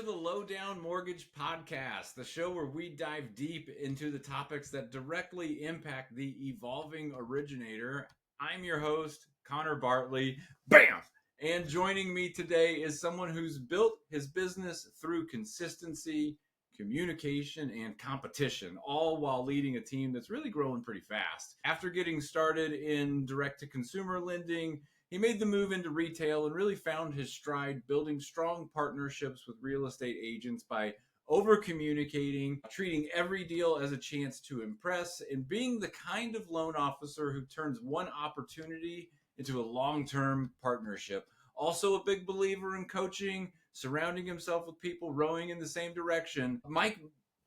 to the Lowdown Mortgage Podcast, the show where we dive deep into the topics that directly impact the evolving originator. I'm your host, Connor Bartley. Bam! And joining me today is someone who's built his business through consistency, communication, and competition, all while leading a team that's really growing pretty fast. After getting started in direct-to-consumer lending, he made the move into retail and really found his stride building strong partnerships with real estate agents by over communicating, treating every deal as a chance to impress, and being the kind of loan officer who turns one opportunity into a long-term partnership. Also a big believer in coaching, surrounding himself with people rowing in the same direction. Mike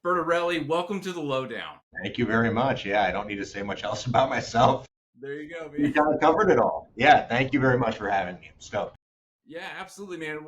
Bertarelli, welcome to the Lowdown. Thank you very much. Yeah, I don't need to say much else about myself. There you go, man. You kind of covered it all. Yeah, thank you very much for having me. I'm stoked. Yeah, absolutely, man.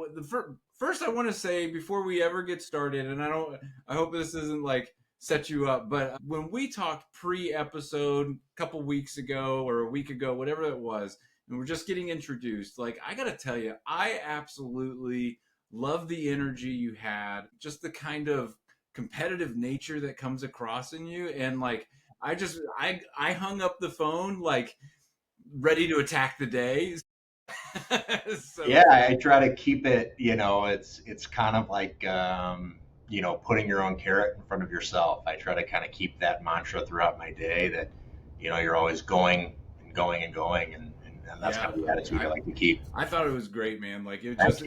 First, I want to say before we ever get started, and I hope this isn't like set you up, but when we talked pre-episode a couple weeks ago or a week ago, whatever it was, and we're just getting introduced, like I gotta tell you, I absolutely love the energy you had, just the kind of competitive nature that comes across in you, and like I hung up the phone like ready to attack the day. Yeah, I try to keep it, it's kind of like, putting your own carrot in front of yourself. I try to kind of keep that mantra throughout my day that, you're always going and going and going. And that's kind of the attitude I like to keep. I thought it was great, man. Like it just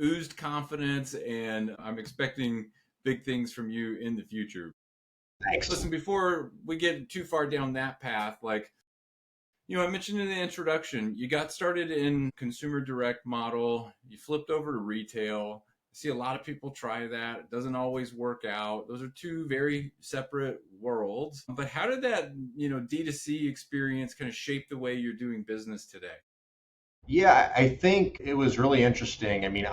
oozed confidence, and I'm expecting big things from you in the future. Thanks. Listen, before we get too far down that path, like, I mentioned in the introduction, you got started in consumer direct model, you flipped over to retail. I see a lot of people try that. It doesn't always work out. Those are two very separate worlds. But how did that, D2C experience kind of shape the way you're doing business today? Yeah, I think it was really interesting. I mean,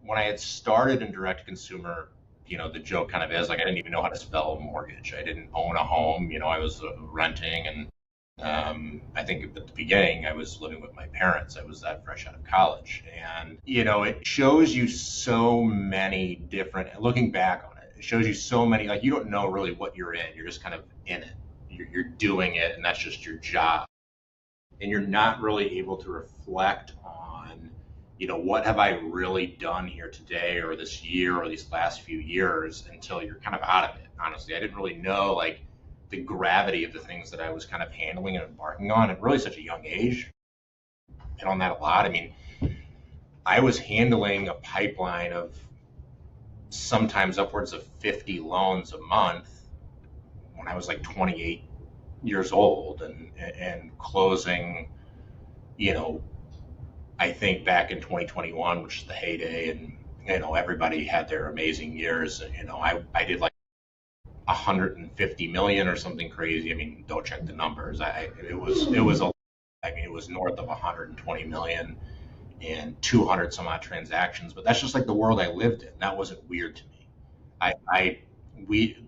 when I had started in direct to consumer, the joke kind of is like I didn't even know how to spell a mortgage. I didn't own a home. I was renting, and I think at the beginning I was living with my parents. I was that fresh out of college, and it shows you so many different. Looking back on it, it shows you so many. Like you don't know really what you're in. You're just kind of in it. You're doing it, and that's just your job. And you're not really able to reflect on, what have I really done here today or this year or these last few years until you're kind of out of it. Honestly, I didn't really know like the gravity of the things that I was kind of handling and embarking on at really such a young age. And on that a lot. I mean, I was handling a pipeline of sometimes upwards of 50 loans a month when I was like 28 years old and closing, I think back in 2021, which is the heyday, and everybody had their amazing years. I did like 150 million or something crazy. I mean, don't check the numbers. It was north of 120 million and 200 some odd transactions. But that's just like the world I lived in. That wasn't weird to me.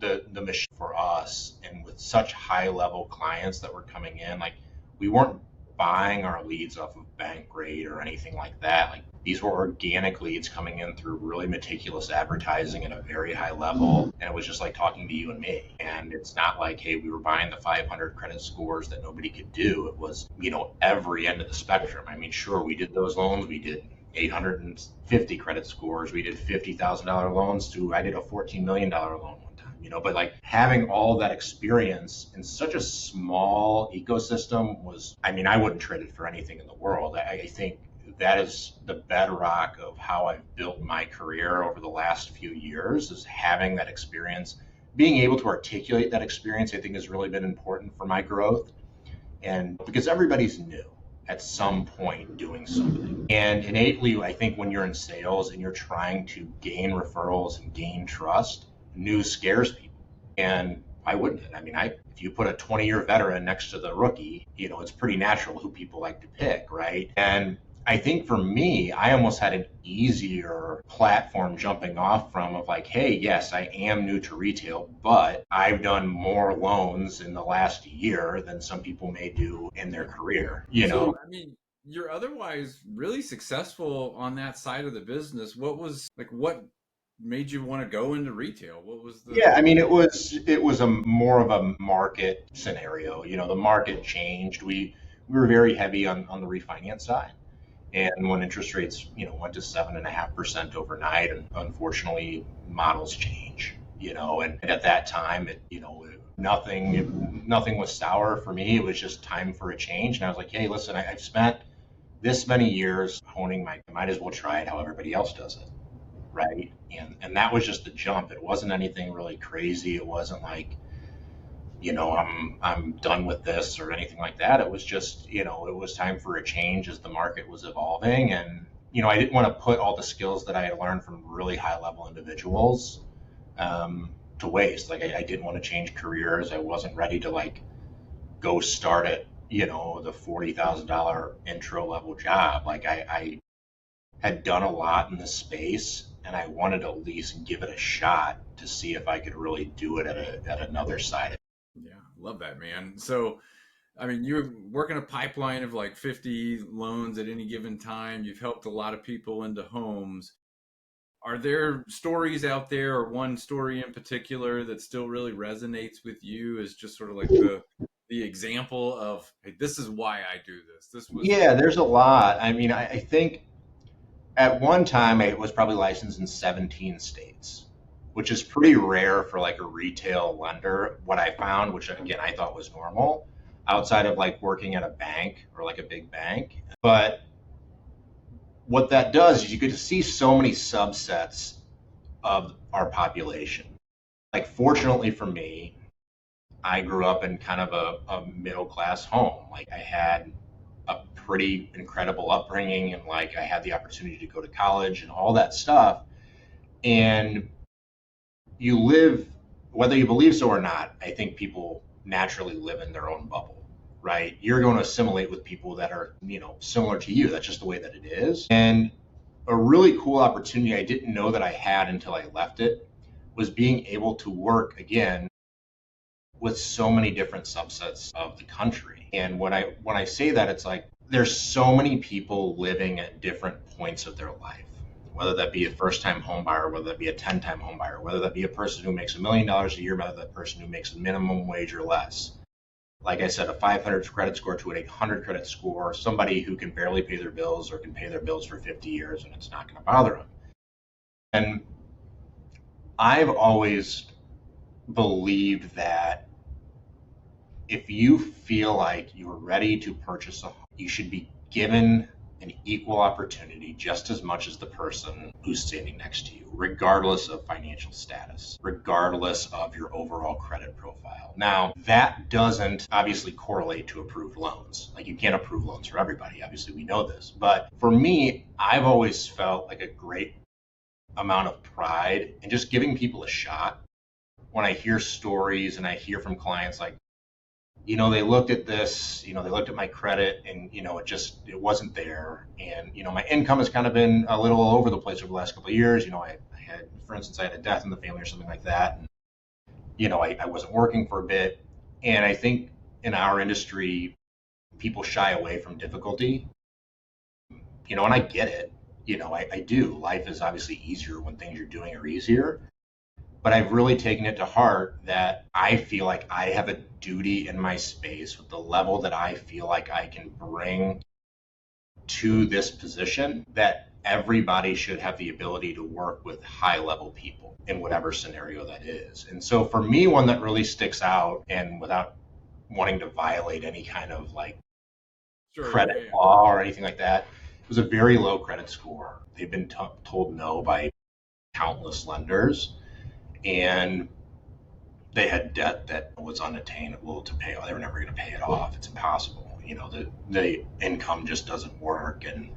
The mission for us, and with such high level clients that were coming in, like we weren't buying our leads off of bank rate or anything like that. Like these were organic leads coming in through really meticulous advertising at a very high level. And it was just like talking to you and me. And it's not like, hey, we were buying the 500 credit scores that nobody could do. It was, every end of the spectrum. I mean, sure, we did those loans. We did 850 credit scores. We did $50,000 loans I did a $14 million loan. But like having all that experience in such a small ecosystem I wouldn't trade it for anything in the world. I think that is the bedrock of how I've built my career over the last few years, is having that experience, being able to articulate that experience. I think has really been important for my growth. And because everybody's new at some point doing something. And innately, I think when you're in sales and you're trying to gain referrals and gain trust, news scares people. And why wouldn't it? I mean, if you put a 20-year veteran next to the rookie, it's pretty natural who people like to pick, right? And I think for me, I almost had an easier platform jumping off from of like, hey, yes, I am new to retail, but I've done more loans in the last year than some people may do in their career, So, I mean, you're otherwise really successful on that side of the business. What made you want to go into retail? What was Yeah, I the mean, it was a more of a market scenario. The market changed. We were very heavy on the refinance side, and when interest rates went to 7.5% overnight, and unfortunately models change. And at that time, nothing was sour for me. It was just time for a change, and I was like, hey, listen, I've spent this many years honing I might as well try it how everybody else does it, right? And that was just the jump. It wasn't anything really crazy. It wasn't like, I'm done with this or anything like that. It was just, it was time for a change as the market was evolving. And, I didn't want to put all the skills that I had learned from really high level individuals to waste. Like I didn't want to change careers. I wasn't ready to like go start at, the $40,000 intro level job. Like I had done a lot in this space, and I wanted to at least give it a shot to see if I could really do it at another side. Yeah, love that, man. So, I mean, you're working a pipeline of like 50 loans at any given time. You've helped a lot of people into homes. Are there stories out there, or one story in particular that still really resonates with you as just sort of like the example of, hey, this is why I do this. This was Yeah, there's a lot. I mean, I think at one time I was probably licensed in 17 states, which is pretty rare for like a retail lender. What I found, which again I thought was normal, outside of like working at a bank or like a big bank. But what that does is you get to see so many subsets of our population. Like, fortunately for me, I grew up in kind of a middle class home. Like, I had a pretty incredible upbringing, and like I had the opportunity to go to college and all that stuff. And you live, whether you believe so or not, I think people naturally live in their own bubble, right? You're going to assimilate with people that are, similar to you. That's just the way that it is. And a really cool opportunity I didn't know that I had until I left it was being able to work again with so many different subsets of the country. And when I say that, it's like there's so many people living at different points of their life, whether that be a first-time home buyer, whether that be a 10-time home buyer, whether that be a person who makes $1 million a year, whether that person who makes a minimum wage or less. Like I said, a 500 credit score to an 800 credit score, somebody who can barely pay their bills or can pay their bills for 50 years and it's not going to bother them. And I've always believed that if you feel like you're ready to purchase a home, you should be given an equal opportunity just as much as the person who's standing next to you, regardless of financial status, regardless of your overall credit profile. Now, that doesn't obviously correlate to approved loans. Like, you can't approve loans for everybody. Obviously, we know this. But for me, I've always felt like a great amount of pride in just giving people a shot. When I hear stories and I hear from clients like, they looked at this, they looked at my credit and, it wasn't there. And, my income has kind of been a little all over the place over the last couple of years. I had, for instance, I had a death in the family or something like that. And, I wasn't working for a bit. And I think in our industry, people shy away from difficulty, and I get it. I do. Life is obviously easier when things you're doing are easier. But I've really taken it to heart that I feel like I have a duty in my space with the level that I feel like I can bring to this position, that everybody should have the ability to work with high level people in whatever scenario that is. And so for me, one that really sticks out, and without wanting to violate any kind of like sure, credit law or anything like that, it was a very low credit score. They've been told no by countless lenders. And they had debt that was unattainable to pay. They were never going to pay it off. It's impossible. The income just doesn't work. And,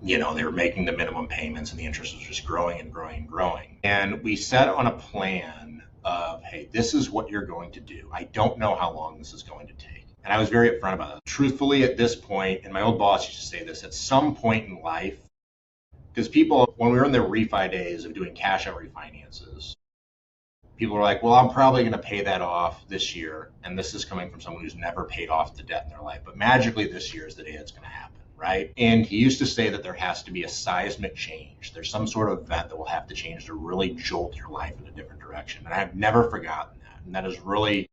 they were making the minimum payments and the interest was just growing and growing and growing. And we set on a plan of, hey, this is what you're going to do. I don't know how long this is going to take. And I was very upfront about it. Truthfully, at this point, and my old boss used to say this, at some point in life, because people, when we were in the refi days of doing cash out refinances, people are like, well, I'm probably going to pay that off this year. And this is coming from someone who's never paid off the debt in their life. But magically this year is the day it's going to happen. right? And he used to say that there has to be a seismic change. There's some sort of event that will have to change to really jolt your life in a different direction. And I've never forgotten that. And that is really,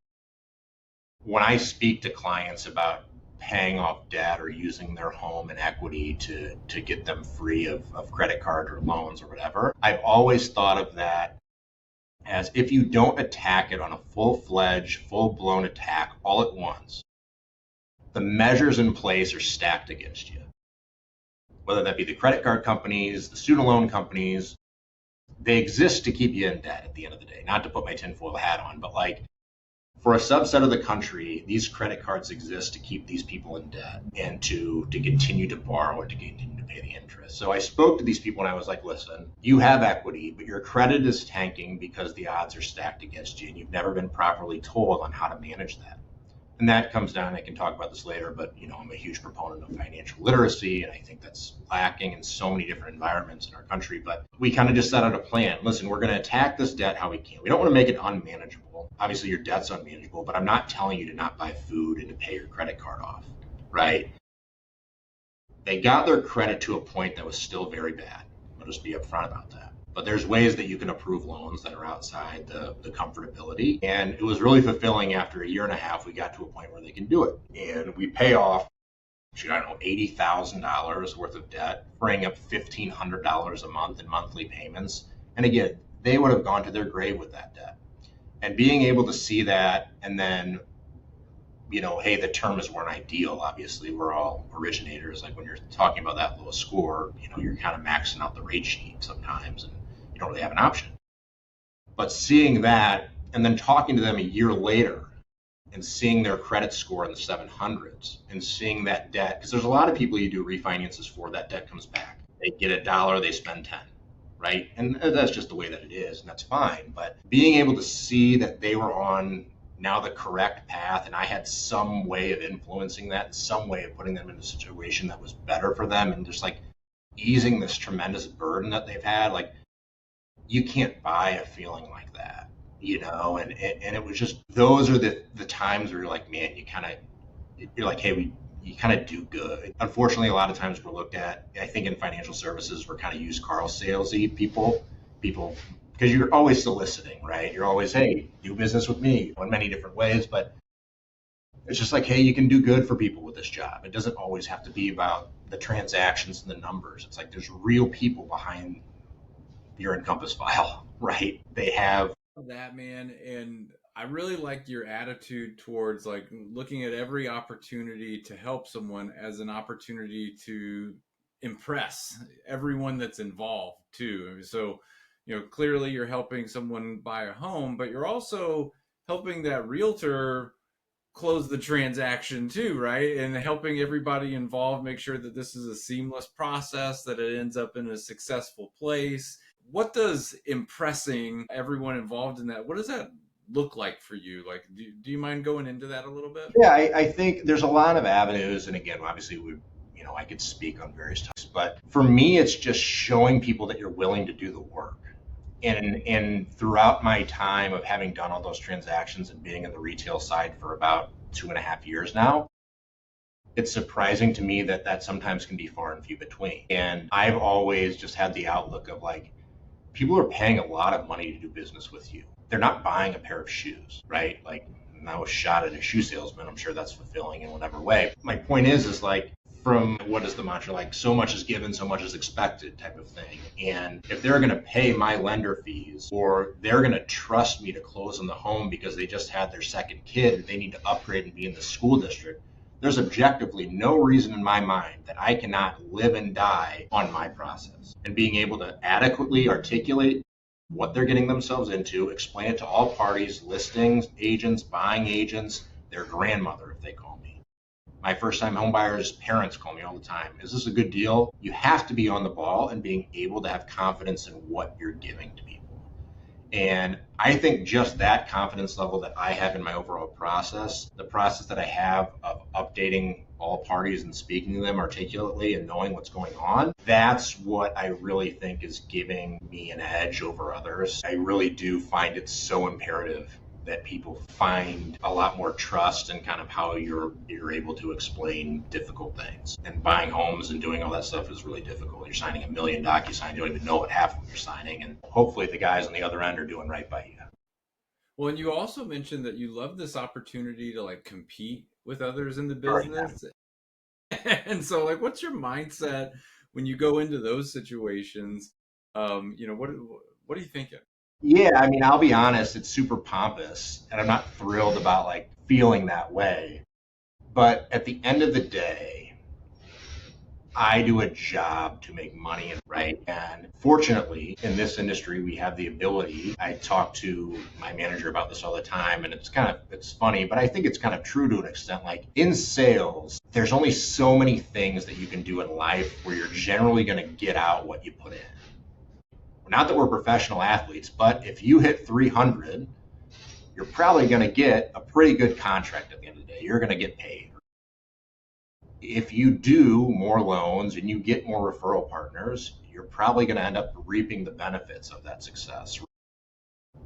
when I speak to clients about paying off debt or using their home and equity to get them free of credit card or loans or whatever, I've always thought of that as, if you don't attack it on a full-fledged, full-blown attack all at once, the measures in place are stacked against you. Whether that be the credit card companies, the student loan companies, they exist to keep you in debt at the end of the day. Not to put my tinfoil hat on, but like, for a subset of the country, these credit cards exist to keep these people in debt and to continue to borrow and to continue to pay the interest. So I spoke to these people and I was like, listen, you have equity, but your credit is tanking because the odds are stacked against you and you've never been properly told on how to manage that. And that comes down, I can talk about this later, but I'm a huge proponent of financial literacy, and I think that's lacking in so many different environments in our country. But we kind of just set out a plan. Listen, we're going to attack this debt how we can. We don't want to make it unmanageable. Obviously, your debt's unmanageable, but I'm not telling you to not buy food and to pay your credit card off, right? They got their credit to a point that was still very bad. I'll just be upfront about that. But there's ways that you can approve loans that are outside the comfortability. And it was really fulfilling. After a year and a half, we got to a point where they can do it. And we pay off, $80,000 worth of debt, freeing up $1,500 a month in monthly payments. And again, they would have gone to their grave with that debt. And being able to see that, and then, hey, the terms weren't ideal. Obviously, we're all originators. Like when you're talking about that low score, you're kind of maxing out the rate sheet sometimes, and you don't really have an option. But seeing that, and then talking to them a year later, and seeing their credit score in the 700s, and seeing that debt, because there's a lot of people you do refinances for, that debt comes back. They get $1, they spend 10. Right? And that's just the way that it is, and that's fine. But being able to see that they were on now the correct path, and I had some way of influencing that, some way of putting them in a situation that was better for them, and just like easing this tremendous burden that they've had, like, you can't buy a feeling like that, and it was just, those are the times where you're like, man, you're like, hey, you kind of do good. Unfortunately, a lot of times we're looked at, I think in financial services, we're kind of used car salesy people, because you're always soliciting, right? You're always, hey, do business with me in many different ways, but it's just like, hey, you can do good for people with this job. It doesn't always have to be about the transactions and the numbers. It's like, there's real people behind your Encompass file, right? They have that, man. And I really like your attitude towards like looking at every opportunity to help someone as an opportunity to impress everyone that's involved too. So, clearly you're helping someone buy a home, but you're also helping that realtor close the transaction too, right? And helping everybody involved make sure that this is a seamless process, that it ends up in a successful place. What does impressing everyone involved in that, what does that look like for you? Like, do you mind going into that a little bit? Yeah, I think there's a lot of avenues. And again, obviously I could speak on various topics, but for me, it's just showing people that you're willing to do the work. And throughout my time of having done all those transactions and being in the retail side for about 2.5 years now, it's surprising to me that sometimes can be far and few between. And I've always just had the outlook of like, people are paying a lot of money to do business with you. They're not buying a pair of shoes, right? Like, I was shot at a shoe salesman. I'm sure that's fulfilling in whatever way. My point is like, from what is the mantra, like, so much is given, so much is expected type of thing. And if they're going to pay my lender fees, or they're going to trust me to close on the home because they just had their second kid, they need to upgrade and be in the school district, there's objectively no reason in my mind that I cannot live and die on my process. And being able to adequately articulate what they're getting themselves into, explain it to all parties, listings, agents, buying agents, their grandmother if they call me. My first-time homebuyers' parents call me all the time. Is this a good deal? You have to be on the ball and being able to have confidence in what you're giving to people. And I think just that confidence level that I have in my overall process, the process that I have of updating all parties and speaking to them articulately and knowing what's going on, that's what I really think is giving me an edge over others. I really do find it so imperative that people find a lot more trust in kind of how you're able to explain difficult things. And buying homes and doing all that stuff is really difficult. You're signing a million DocuSigns, you don't even know what half of them you're signing, and hopefully the guys on the other end are doing right by you. Well, and you also mentioned that you love this opportunity to like compete with others in the Right. business. And so like what's your mindset when you go into those situations? What are you thinking? Yeah, I mean, I'll be honest, it's super pompous, and I'm not thrilled about like feeling that way. But at the end of the day, I do a job to make money, right? And fortunately, in this industry, we have the ability. I talk to my manager about this all the time, and it's funny, but I think it's kind of true to an extent. Like in sales, there's only so many things that you can do in life where you're generally going to get out what you put in. Not that we're professional athletes, but if you hit 300, you're probably going to get a pretty good contract at the end of the day. You're going to get paid. If you do more loans and you get more referral partners, you're probably going to end up reaping the benefits of that success.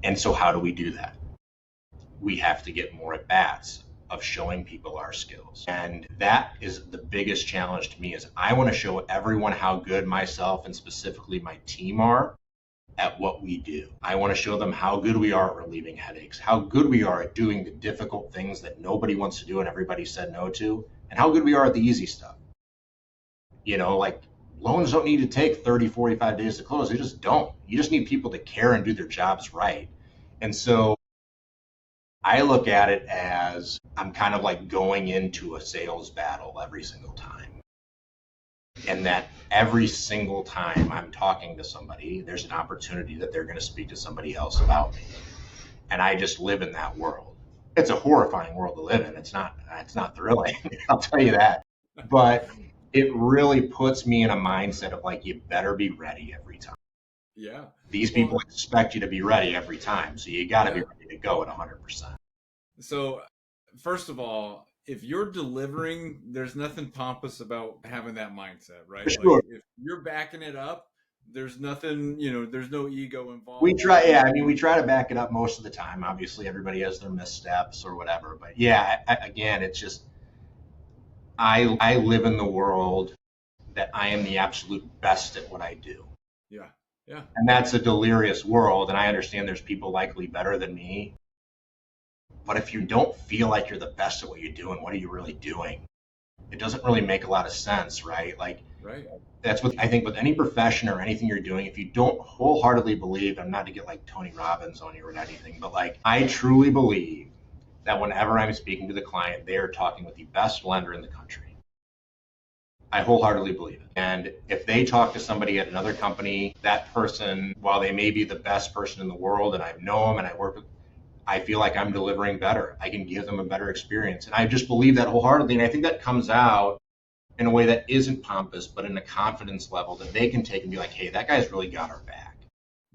And so how do we do that? We have to get more at bats of showing people our skills. And that is the biggest challenge to me is I want to show everyone how good myself and specifically my team are at what we do. I want to show them how good we are at relieving headaches, how good we are at doing the difficult things that nobody wants to do and everybody said no to, and how good we are at the easy stuff. Like loans don't need to take 30, 45 days to close. They just don't. You just need people to care and do their jobs right. And so I look at it as I'm kind of like going into a sales battle every single time. And that every single time I'm talking to somebody, there's an opportunity that they're going to speak to somebody else about me. And I just live in that world. It's a horrifying world to live in. It's not thrilling. I'll tell you that. But it really puts me in a mindset of like, you better be ready every time. Yeah. These people expect you to be ready every time. So you got to be ready to go at 100%. So first of all, if you're delivering, there's nothing pompous about having that mindset, right? For sure. Like if you're backing it up, there's nothing, there's no ego involved. We try to back it up most of the time. Obviously, everybody has their missteps or whatever. But yeah, again, it's just, I live in the world that I am the absolute best at what I do. Yeah. Yeah. And that's a delirious world. And I understand there's people likely better than me. But if you don't feel like you're the best at what you're doing, what are you really doing? It doesn't really make a lot of sense, right? Like, right. That's what I think with any profession or anything you're doing. If you don't wholeheartedly believe, I'm not to get like Tony Robbins on you or anything, but like I truly believe that whenever I'm speaking to the client, they are talking with the best lender in the country. I wholeheartedly believe it. And if they talk to somebody at another company, that person, while they may be the best person in the world and I know them and I work with, I feel like I'm delivering better. I can give them a better experience. And I just believe that wholeheartedly. And I think that comes out in a way that isn't pompous, but in a confidence level that they can take and be like, hey, that guy's really got our back.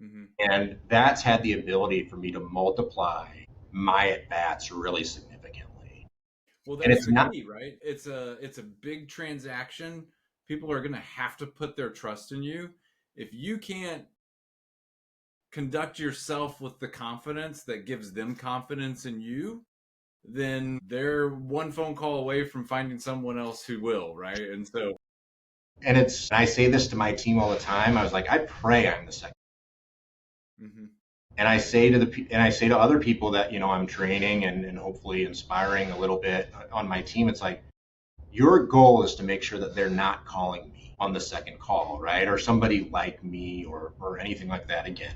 Mm-hmm. And that's had the ability for me to multiply my at-bats really significantly. Well, that's the key, right? It's a big transaction. People are going to have to put their trust in you. If you can't conduct yourself with the confidence that gives them confidence in you, then they're one phone call away from finding someone else who will, right? And I say this to my team all the time. I was like, I pray I'm the second. Mm-hmm. And I say to other people that, I'm training and hopefully inspiring a little bit on my team. It's like, your goal is to make sure that they're not calling me on the second call, right? Or somebody like me or anything like that. Again,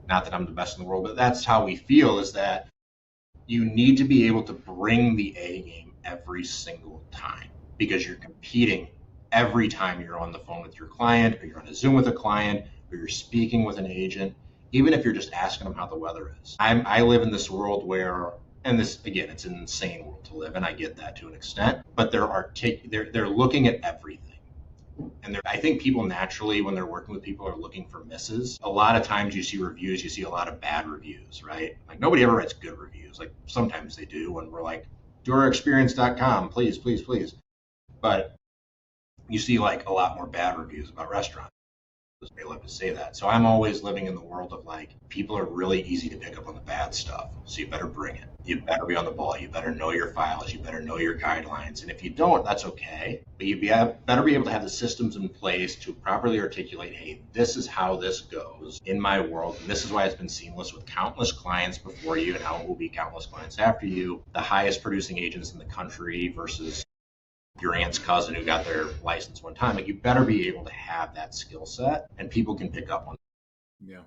not that I'm the best in the world, but that's how we feel, is that you need to be able to bring the A game every single time because you're competing every time you're on the phone with your client or you're on a Zoom with a client or you're speaking with an agent, even if you're just asking them how the weather is. I live in this world where, and this, again, it's an insane world to live in. I get that to an extent, but they're looking at everything. And I think people naturally, when they're working with people, are looking for misses. A lot of times you see reviews, you see a lot of bad reviews, right? Like nobody ever writes good reviews. Like sometimes they do when we're like, doorexperience.com, please, please, please. But you see like a lot more bad reviews about restaurants. They love to say that. So I'm always living in the world of like, people are really easy to pick up on the bad stuff. So you better bring it. You better be on the ball. You better know your files. You better know your guidelines. And if you don't, that's okay. But better be able to have the systems in place to properly articulate, hey, this is how this goes in my world. And this is why it's been seamless with countless clients before you and how it will be countless clients after you. The highest producing agents in the country versus your aunt's cousin who got their license one time. Like, you better be able to have that skill set and people can pick up on it. Yeah.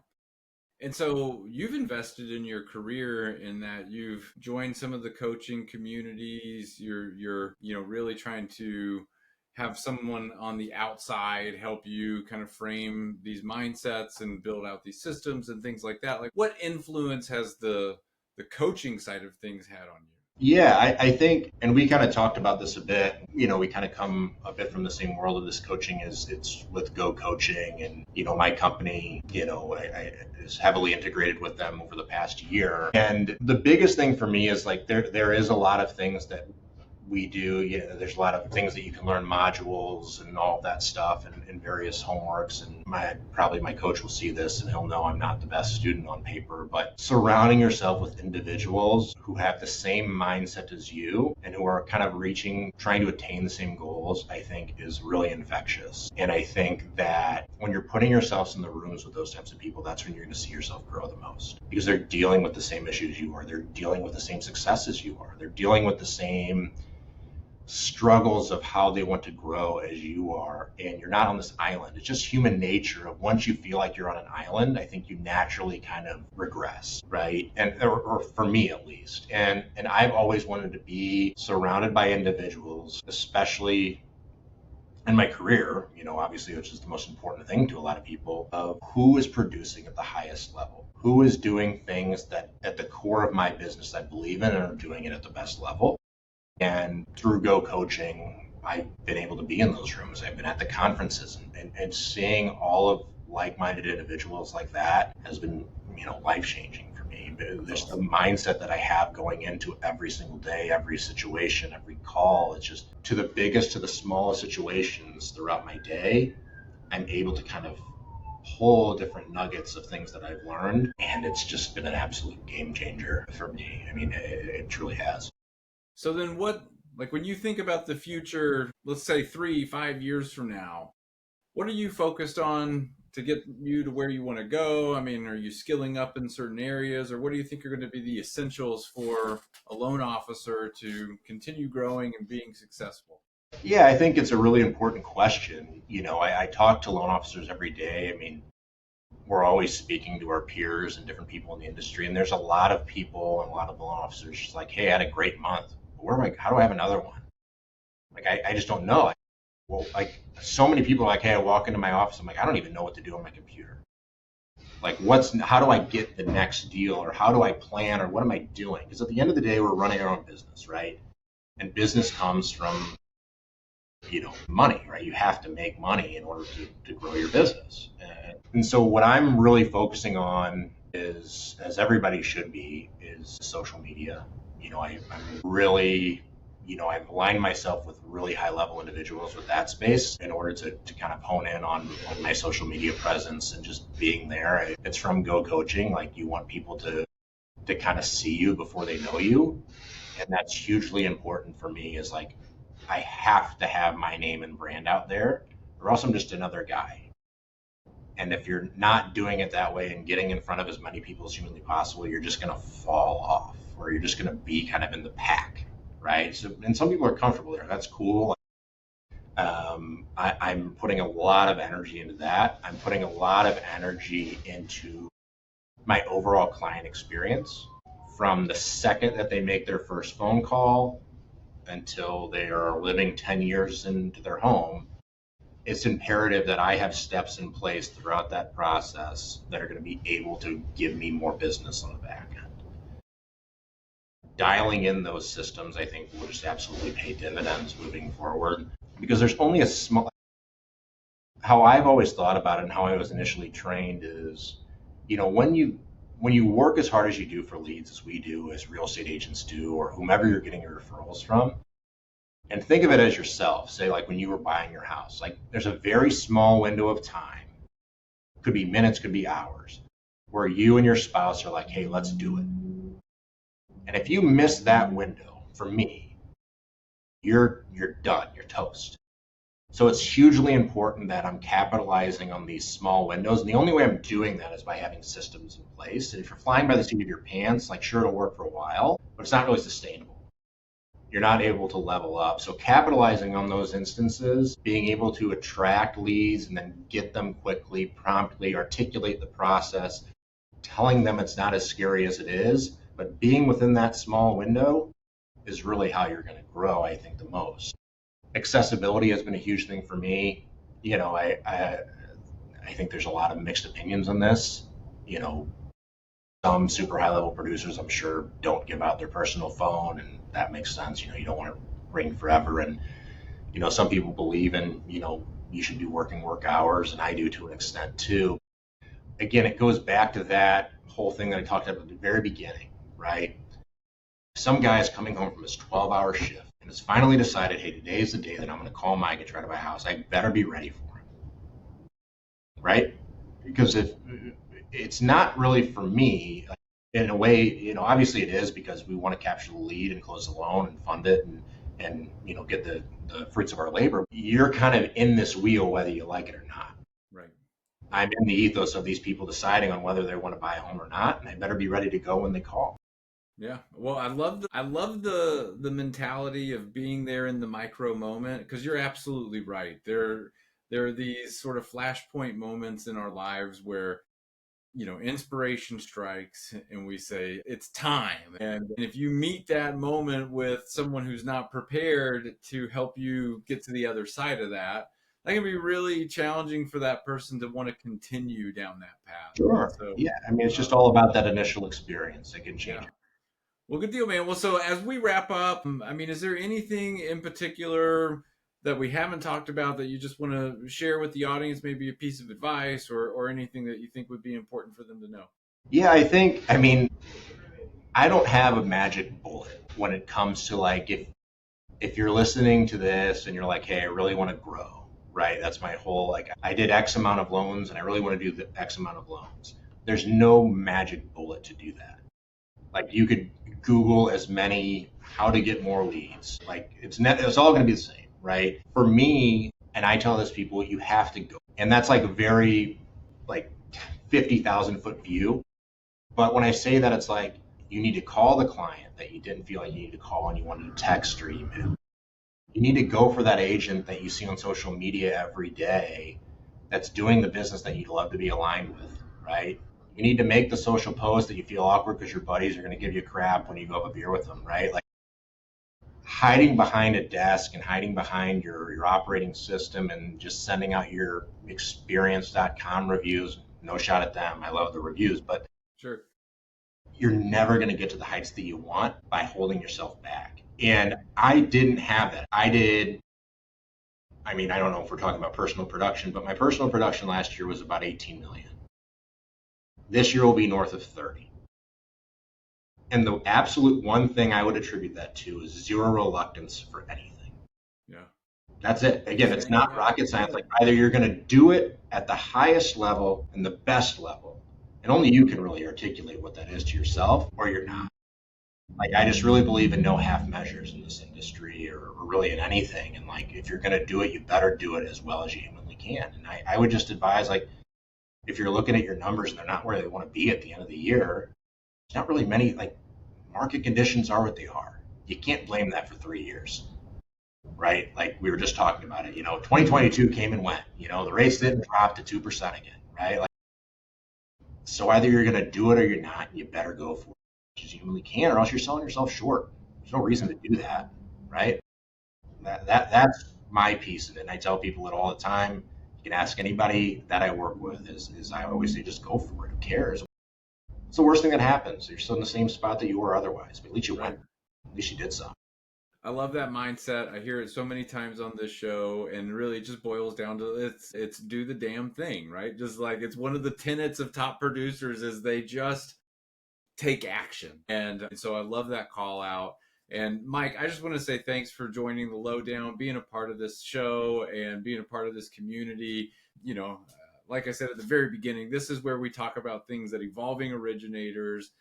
And so you've invested in your career in that you've joined some of the coaching communities. You're really trying to have someone on the outside help you kind of frame these mindsets and build out these systems and things like that. Like, what influence has the coaching side of things had on you? Yeah, I think, and we kind of talked about this a bit, we kind of come a bit from the same world of this coaching it's with Go Coaching, and, my company, I is heavily integrated with them over the past year. And the biggest thing for me is like, there is a lot of things that we do. There's a lot of things that you can learn, modules and all of that stuff, and various homeworks. And my coach will see this and he'll know I'm not the best student on paper, but surrounding yourself with individuals who have the same mindset as you and who are kind of trying to attain the same goals, I think is really infectious. And I think that when you're putting yourselves in the rooms with those types of people, that's when you're going to see yourself grow the most, because they're dealing with the same issues you are. They're dealing with the same successes you are. They're dealing with the same struggles of how they want to grow as you are, and you're not on this island. It's just human nature of, once you feel like you're on an island, I think you naturally kind of regress, right? And or for me at least, and I've always wanted to be surrounded by individuals, especially in my career, obviously, which is the most important thing to a lot of people, of who is producing at the highest level, who is doing things that at the core of my business I believe in and are doing it at the best level. And through Go Coaching, I've been able to be in those rooms. I've been at the conferences, and seeing all of like-minded individuals like that has been, life-changing for me. There's the mindset that I have going into every single day, every situation, every call. It's just, to the biggest to the smallest situations throughout my day, I'm able to kind of pull different nuggets of things that I've learned. And it's just been an absolute game changer for me. I mean, it truly has. So then when you think about the future, let's say 3-5 years from now, what are you focused on to get you to where you want to go? I mean, are you skilling up in certain areas, or what do you think are going to be the essentials for a loan officer to continue growing and being successful? Yeah, I think it's a really important question. I talk to loan officers every day. I mean, we're always speaking to our peers and different people in the industry, and there's a lot of people and a lot of loan officers just like, hey, I had a great month. How do I have another one? Like, I just don't know. Well, like, so many people are like, hey, I walk into my office, I'm like, I don't even know what to do on my computer. Like, how do I get the next deal, or how do I plan, or what am I doing? Because at the end of the day, we're running our own business, right? And business comes from, money, right? You have to make money in order to grow your business. And so what I'm really focusing on is, as everybody should be, is social media. I'm really, I've aligned myself with really high level individuals with that space in order to kind of hone in on my social media presence and just being there. It's from Go Coaching. Like, you want people to kind of see you before they know you. And that's hugely important for me, is like, I have to have my name and brand out there, or else I'm just another guy. And if you're not doing it that way and getting in front of as many people as humanly possible, you're just going to fall off, or you're just going to be kind of in the pack, right? So, and some people are comfortable there. That's cool. I'm putting a lot of energy into that. I'm putting a lot of energy into my overall client experience, from the second that they make their first phone call until they are living 10 years into their home. It's imperative that I have steps in place throughout that process that are going to be able to give me more business on the back end. Dialing in those systems, I think, will just absolutely pay dividends moving forward, because there's only a small. How I've always thought about it and how I was initially trained is, when you work as hard as you do for leads, as we do, as real estate agents do, or whomever you're getting your referrals from, and think of it as yourself. Say, like, when you were buying your house, like, there's a very small window of time Could be minutes, could be hours, where you and your spouse are like, hey, let's do it. And if you miss that window, for me, you're done, you're toast. So it's hugely important that I'm capitalizing on these small windows. And the only way I'm doing that is by having systems in place. And if you're flying by the seat of your pants, like sure, it'll work for a while, but it's not really sustainable. You're not able to level up. So capitalizing on those instances, being able to attract leads and then get them quickly, promptly, articulate the process, telling them it's not as scary as it is, but being within that small window is really how you're going to grow, I think, the most. Accessibility has been a huge thing for me. I think there's a lot of mixed opinions on this. Some super high level producers, I'm sure, don't give out their personal phone, and that makes sense. You don't want to ring forever. And, some people believe in, you should be working work hours, and I do to an extent too. Again, it goes back to that whole thing that I talked about at the very beginning, right? Some guy is coming home from his 12-hour shift and has finally decided, hey, today's the day that I'm going to call Mike and try to buy a house. I better be ready for him, right? Because if it's not really for me, in a way, obviously it is because we want to capture the lead and close the loan and fund it and get the fruits of our labor. You're kind of in this wheel whether you like it or not. Right. I'm in the ethos of these people deciding on whether they want to buy a home or not, and I better be ready to go when they call. Yeah. Well, I love the mentality of being there in the micro moment, because you're absolutely right. There are these sort of flashpoint moments in our lives where inspiration strikes and we say it's time. And if you meet that moment with someone who's not prepared to help you get to the other side of that, that can be really challenging for that person to want to continue down that path. Sure. So, Yeah. I mean, it's just all about that initial experience. It can change. yeah. Well, good deal, man. Well, so as we wrap up, I mean, is there anything in particular that we haven't talked about that you just want to share with the audience, maybe a piece of advice or anything that you think would be important for them to know? Yeah, I don't have a magic bullet when it comes to like if you're listening to this and you're like, hey, I really want to grow, right? That's my whole like I did X amount of loans and I really want to do the X amount of loans. There's no magic bullet to do that. Like you could Google as many how to get more leads. Like it's all going to be the same, right? For me, and I tell this people, you have to go, and that's like a very like 50,000 foot view. But when I say that, it's like you need to call the client that you didn't feel like you needed to call and you wanted to text or email. You need to go for that agent that you see on social media every day that's doing the business that you'd love to be aligned with, right? You need to make the social post that you feel awkward because your buddies are going to give you crap when you go have a beer with them, right? Like hiding behind a desk and hiding behind your operating system and just sending out your experience.com reviews. No shot at them. I love the reviews, but Sure. you're never going to get to the heights that you want by holding yourself back. And I didn't have that. I don't know if we're talking about personal production, but my personal production last year was about 18 million. This year will be north of 30. And the absolute one thing I would attribute that to is zero reluctance for anything. Yeah. That's it. Again, it's not rocket science. Like either you're going to do it at the highest level and the best level, and only you can really articulate what that is to yourself, or you're not. Like I just really believe in no half measures in this industry or really in anything. And like if you're going to do it, you better do it as well as you humanly can. And I would just advise like if you're looking at your numbers and they're not where they want to be at the end of the year, there's not really many like market conditions are what they are. You can't blame that for 3 years. Right? Like we were just talking about it, 2022 came and went, the rates didn't drop to 2% again, right? Like, so either you're going to do it or you're not, and you better go for it as much as you really can, or else you're selling yourself short. There's no reason to do that, right? That's my piece of it. And I tell people it all the time. You can ask anybody that I work with is I always say, just go for it. Who cares? It's the worst thing that happens. You're still in the same spot that you were otherwise, but at least you went. At least you did something. I love that mindset. I hear it so many times on this show, and really it just boils down to it's do the damn thing, right? Just like it's one of the tenets of top producers is they just take action. And so I love that call out. And Mike, I just want to say thanks for joining the Lowdown, being a part of this show and being a part of this community. like I said at the very beginning, this is where we talk about things that evolving originators,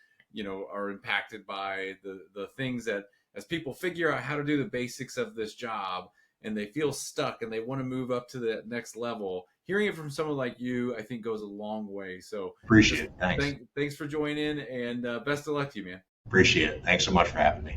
are impacted by the things that as people figure out how to do the basics of this job and they feel stuck and they want to move up to the next level. Hearing it from someone like you, I think goes a long way. So Appreciate it. Thanks. thanks for joining, and best of luck to you, man. Appreciate it. Thanks so much for having me.